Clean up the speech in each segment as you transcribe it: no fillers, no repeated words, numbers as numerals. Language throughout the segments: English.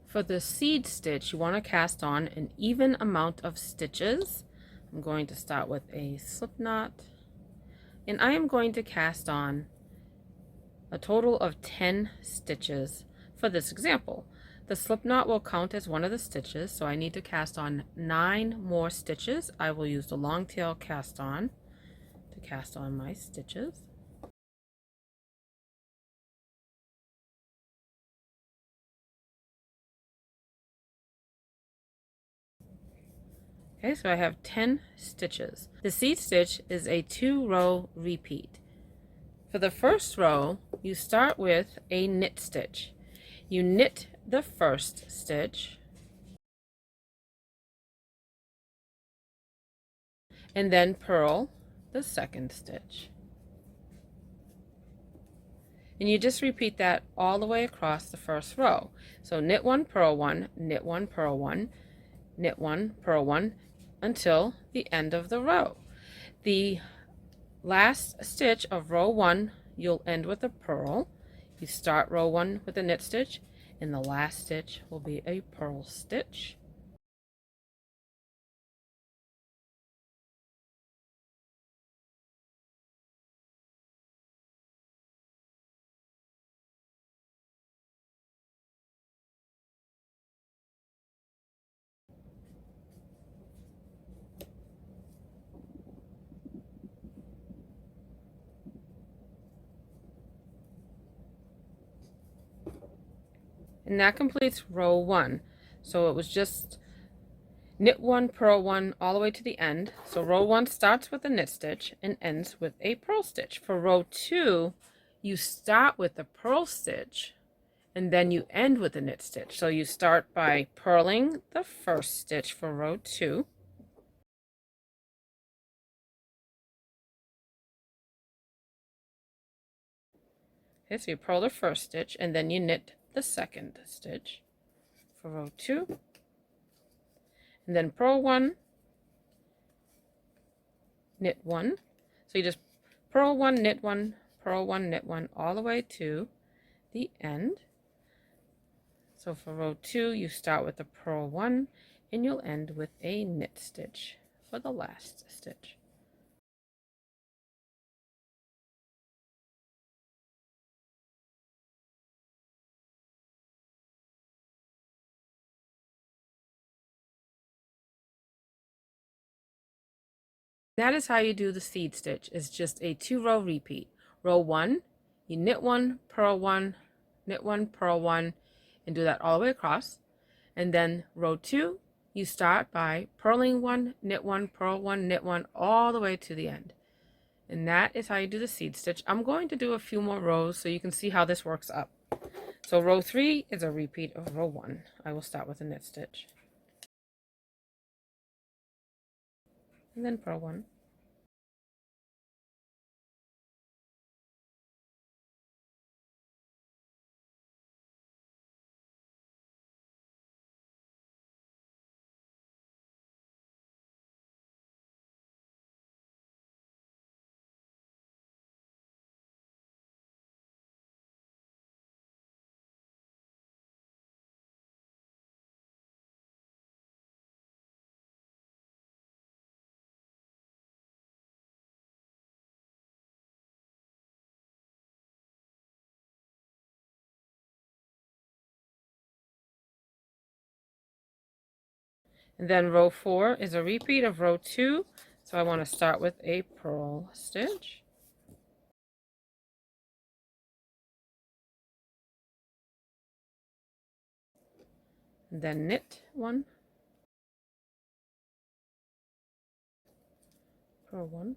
For the seed stitch, you want to cast on an even amount of stitches. I'm going to start with a slip knot, and I am going to cast on a total of 10 stitches for this example. The slip knot will count as one of the stitches, so I need to cast on 9 more stitches. I will use the long tail cast on to cast on my stitches. Okay, so I have 10 stitches. The seed stitch is a 2-row repeat. For the first row, you start with a knit stitch. You knit the first stitch, and then purl the second stitch. And you just repeat that all the way across the first row. So knit one, purl one, knit one, purl one, knit one, purl one, until the end of the row. The last stitch of row 1, you'll end with a purl. You start row 1 with a knit stitch, and the last stitch will be a purl stitch. And that completes row 1. So it was just knit 1, purl 1 all the way to the end. So row 1 starts with a knit stitch and ends with a purl stitch. For row 2, you start with the purl stitch and then you end with a knit stitch. So you start by purling the first stitch for row 2. Okay, so you purl the first stitch and then you knit the second stitch for row 2, and then purl 1, knit 1. So you just purl 1, knit 1, purl 1, knit 1 all the way to the end. So for row 2, you start with the purl 1 and you'll end with a knit stitch for the last stitch. That is how you do the seed stitch. It's just a 2-row repeat. Row 1, you knit 1, purl 1, knit 1, purl 1, and do that all the way across. And then row 2, you start by purling 1, knit 1, purl 1, knit 1, all the way to the end. And that is how you do the seed stitch. I'm going to do a few more rows so you can see how this works up. So row 3 is a repeat of row 1. I will start with a knit stitch. And then purl 1. And then row 4 is a repeat of row 2. So I want to start with a purl stitch. And then knit 1, purl 1,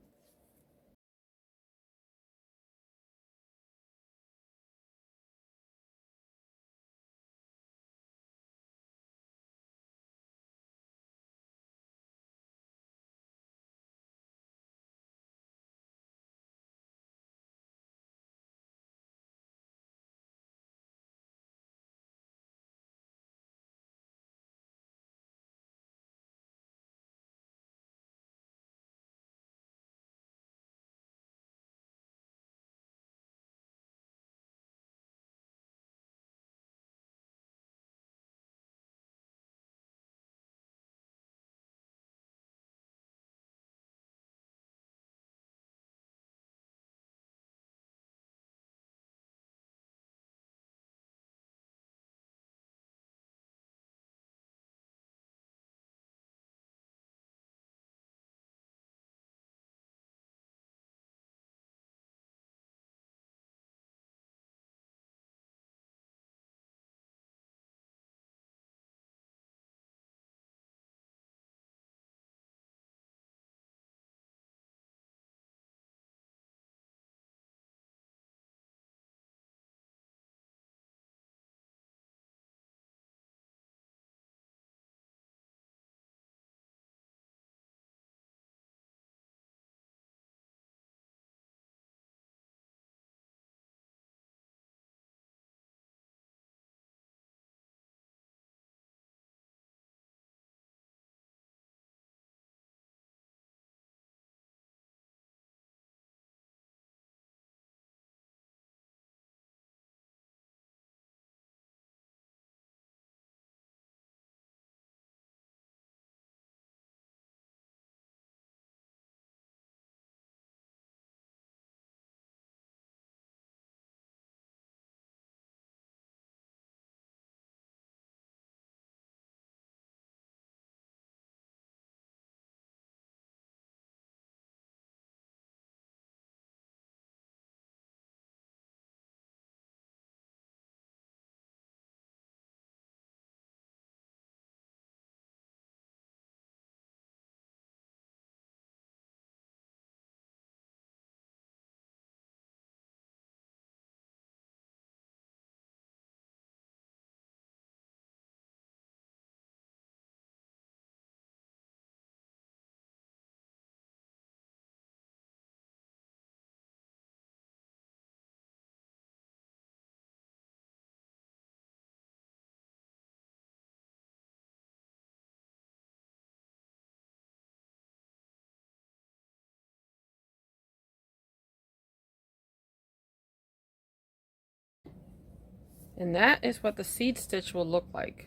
And that is what the seed stitch will look like.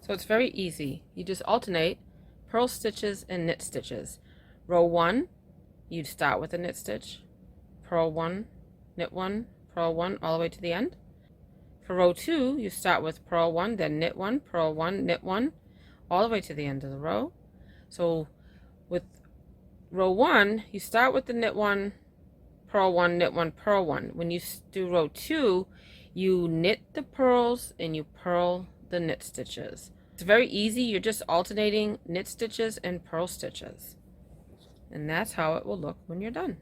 So it's very easy. You just alternate purl stitches and knit stitches. Row 1, you'd start with a knit stitch, purl 1, knit 1, purl 1 all the way to the end. For row 2, you start with purl 1, then knit 1, purl 1, knit 1 all the way to the end of the row. So with row 1, you start with the knit 1, purl 1, knit 1, purl 1. When you do row 2, you knit the purls and you purl the knit stitches. It's very easy. You're just alternating knit stitches and purl stitches. And that's how it will look when you're done.